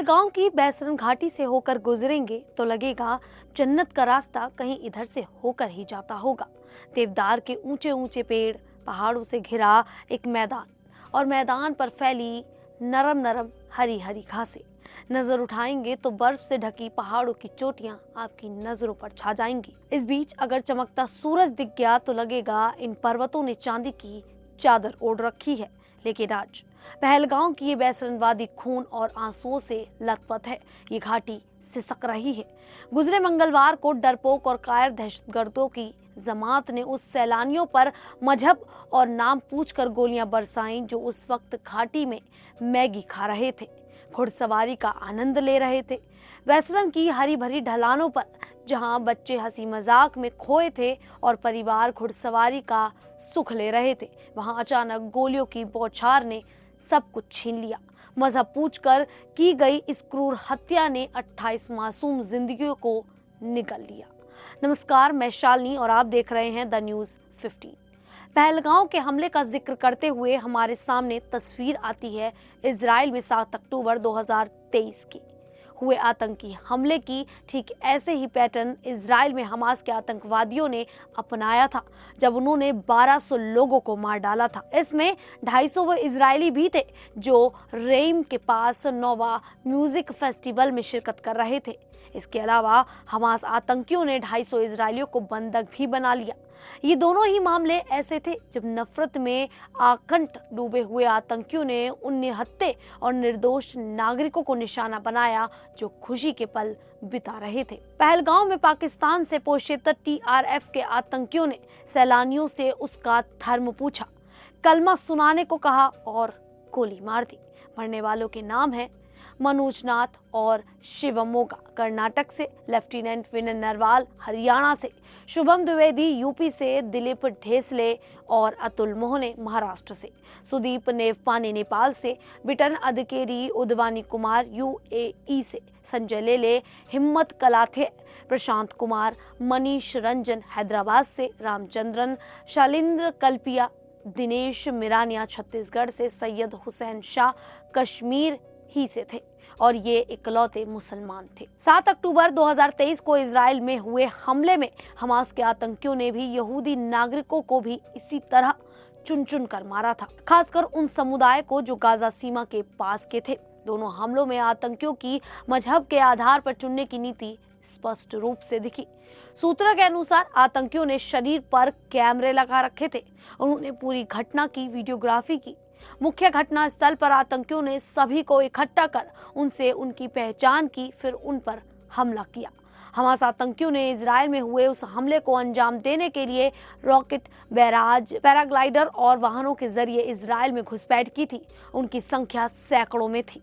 पहलगाम की बैसरन घाटी से होकर गुजरेंगे तो लगेगा जन्नत का रास्ता कहीं इधर से होकर ही जाता होगा। देवदार के ऊंचे ऊंचे पेड़, पहाड़ों से घिरा एक मैदान और मैदान पर फैली नरम नरम हरी हरी घासें। नजर उठाएंगे तो बर्फ से ढकी पहाड़ों की चोटियां आपकी नजरों पर छा जाएंगी। इस बीच अगर चमकता सूरज दिख गया तो लगेगा इन पर्वतों ने चांदी की चादर ओढ़ रखी है। लेकिन आज पहलगाम की ये बैसरन वादी खून और आंसुओं से लथपथ है। ये घाटी सिसक रही है। गुजरे मंगलवार को डरपोक और कायर दहशतगर्दों की जमात ने उस सैलानियों पर मजहब और नाम पूछकर गोलियां बरसाईं जो उस वक्त घाटी में मैगी खा रहे थे, घुड़सवारी का आनंद ले रहे थे। बैसरन की हरी भरी ढलानों पर जहां बच्चे हंसी मजाक में खोए थे और परिवार घुड़सवारी का सुख ले रहे थे, वहां अचानक गोलियों की बौछार ने सब कुछ छीन लिया। मजहब पूछकर की गई इस क्रूर हत्या ने 28 मासूम जिंदगियों को निगल लिया। नमस्कार, मैं शालिनी और आप देख रहे हैं द न्यूज़ 15। पहलगाम के हमले का जिक्र करते हुए हमारे सामने तस्वीर आती है इजराइल में 7 अक्टूबर 2023 की हुए आतंकी हमले की। ठीक ऐसे ही पैटर्न इजराइल में हमास के आतंकवादियों ने अपनाया था जब उन्होंने 1200 लोगों को मार डाला था। इसमें 250 वो इजरायली भी थे जो रेम के पास नोवा म्यूजिक फेस्टिवल में शिरकत कर रहे थे। इसके अलावा हमास आतंकियों ने 250 इजरायलियों को बंधक भी बना लिया। ये दोनों ही मामले ऐसे थे जब नफरत में आकंठ डूबे हुए आतंकियों ने उन निहत्थे और निर्दोष नागरिकों को निशाना बनाया जो खुशी के पल बिता रहे थे। पहलगाम में पाकिस्तान से पोषित TRF के आतंकियों ने सैलानियों से उसका धर्म पूछा, कलमा सुनाने को कहा और गोली मार दी। मरने वालों के नाम हैं मनोज नाथ और शिवम मोगा कर्नाटक से, लेफ्टिनेंट विनय नरवाल हरियाणा से, शुभम द्विवेदी यूपी से, दिलीप ढेसले और अतुल मोहने महाराष्ट्र से, सुदीप नेवपानी नेपाल से, बिटन अदकेरी उदवानी कुमार UAE से, संजय लेले हिम्मत कलाथे, प्रशांत कुमार मनीष रंजन हैदराबाद से, रामचंद्रन शालिंद्र कल्पिया, दिनेश मिरानिया छत्तीसगढ़ से, सैयद हुसैन शाह कश्मीर ही से थे और ये इकलौते मुसलमान थे। 7 अक्टूबर 2023 को इजराइल में हुए हमले में हमास के आतंकियों ने भी यहूदी नागरिकों को भी इसी तरह चुन चुन कर मारा था, खासकर उन समुदाय को जो गाजा सीमा के पास के थे। दोनों हमलों में आतंकियों की मजहब के आधार पर चुनने की नीति स्पष्ट रूप से दिखी। सूत्रों के अनुसार आतंकियों ने शरीर पर कैमरे लगा रखे थे। उन्होंने पूरी घटना की वीडियोग्राफी की। मुख्य घटना स्थल पर आतंकियों ने सभी को इकट्ठा कर उनसे उनकी पहचान की, फिर उन पर हमला किया। हमास आतंकियों ने इजराइल में हुए उस हमले को अंजाम देने के लिए रॉकेट, बैराज, पैराग्लाइडर और वाहनों के जरिए इजराइल में घुसपैठ की थी। उनकी संख्या सैकड़ों में थी।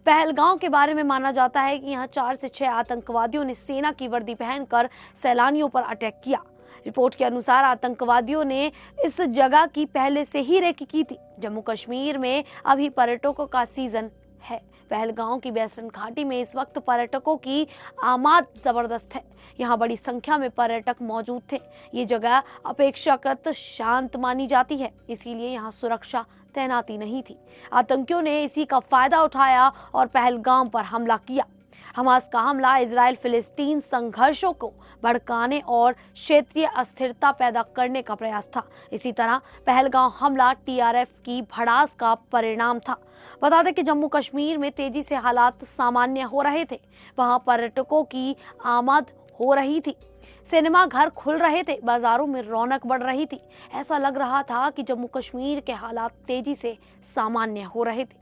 पहलगाम के बारे में माना जाता है कि यहाँ 4 से 6 आतंकवादियों ने सेना की वर्दी पहनकर सैलानियों पर अटैक किया। रिपोर्ट के अनुसार आतंकवादियों ने इस जगह की पहले से ही रेकी की थी। जम्मू कश्मीर में अभी पर्यटकों का सीजन है। पहलगाम की बैसरन घाटी में इस वक्त पर्यटकों की आमद जबरदस्त है। यहाँ बड़ी संख्या में पर्यटक मौजूद थे। ये जगह अपेक्षाकृत शांत मानी जाती है, इसीलिए यहाँ सुरक्षा तैनाती नहीं थी। आतंकियों ने इसी का फायदा उठाया और पहलगाम पर हमला किया। हमास का हमला इजराइल फिलिस्तीन संघर्षों को भड़काने और क्षेत्रीय अस्थिरता पैदा करने का प्रयास था। इसी तरह पहलगाम हमला TRF की भड़ास का परिणाम था। बता दें कि जम्मू कश्मीर में तेजी से हालात सामान्य हो रहे थे। वहां पर्यटकों की आमद हो रही थी, सिनेमा घर खुल रहे थे, बाजारों में रौनक बढ़ रही थी। ऐसा लग रहा था कि जम्मू कश्मीर के हालात तेजी से सामान्य हो रहे थे।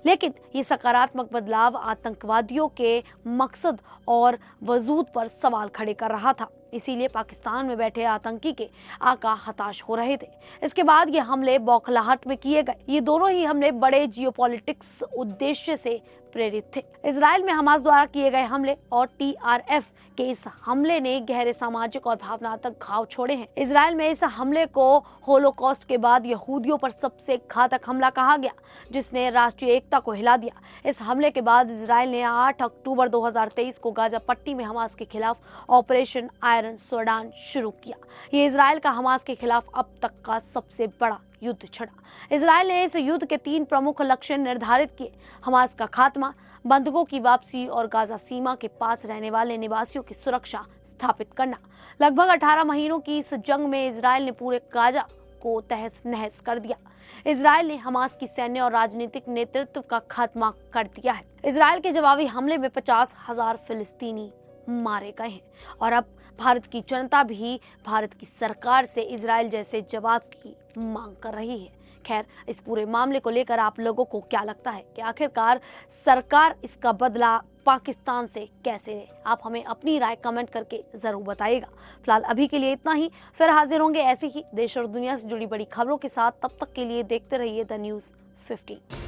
लेकिन ये सकारात्मक बदलाव आतंकवादियों के मकसद और वजूद पर सवाल खड़े कर रहा था। इसीलिए पाकिस्तान में बैठे आतंकी के आका हताश हो रहे थे। इसके बाद ये हमले बौखलाहट में किए गए। ये दोनों ही हमले बड़े जियोपॉलिटिक्स उद्देश्य से प्रेरित थे। इजराइल में हमास द्वारा किए गए हमले और TRF के इस हमले ने गहरे सामाजिक और भावनात्मक घाव छोड़े हैं। इजराइल में इस हमले को होलोकॉस्ट के बाद यहूदियों पर सबसे घातक हमला कहा गया, जिसने राष्ट्रीय एकता को हिला दिया। इस हमले के बाद इजराइल ने 8 अक्टूबर 2023 को गाजा पट्टी में हमास के खिलाफ ऑपरेशन आयरन स्वॉर्ड शुरू किया। ये इजराइल का हमास के खिलाफ अब तक का सबसे बड़ा युद्ध छड़ा। इजराइल ने इस युद्ध के 3 प्रमुख लक्ष्य निर्धारित किए: हमास का खात्मा, बंधकों की वापसी और गाजा सीमा के पास रहने वाले निवासियों की सुरक्षा स्थापित करना। लगभग 18 महीनों की इस जंग में इजराइल ने पूरे गाजा को तहस नहस कर दिया। इजराइल ने हमास की सैन्य और राजनीतिक नेतृत्व का खात्मा कर दिया है। इजराइल के जवाबी हमले में 50,000 फिलिस्तीनी मारे गए हैं और अब भारत की जनता भी भारत की सरकार से इजराइल जैसे जवाब की मांग कर रही है। खैर, इस पूरे मामले को लेकर आप लोगों को क्या लगता है कि आखिरकार सरकार इसका बदला पाकिस्तान से कैसे ले? आप हमें अपनी राय कमेंट करके जरूर बताइएगा। फिलहाल अभी के लिए इतना ही, फिर हाजिर होंगे ऐसी ही देश और दुनिया से जुड़ी बड़ी खबरों के साथ। तब तक के लिए देखते रहिए द न्यूज़ 15।